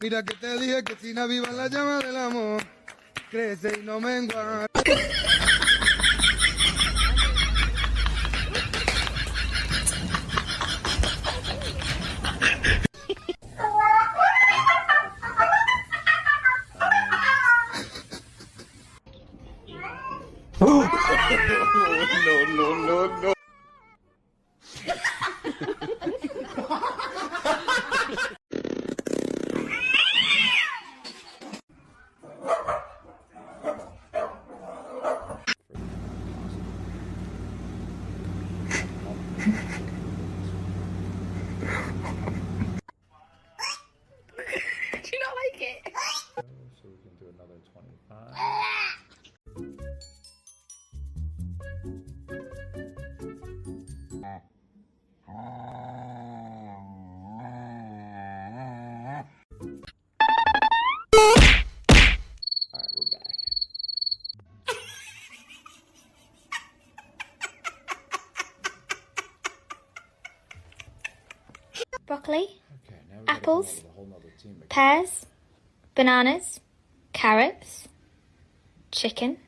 Mira que te dije que sin avivar la llama del amor, crece y no mengua. No. Do you not like it? So we can do another 25. Alright, we're back. Broccoli, Okay, now we Apples, gotta come up with a whole nother team again. pears, bananas, carrots, chicken.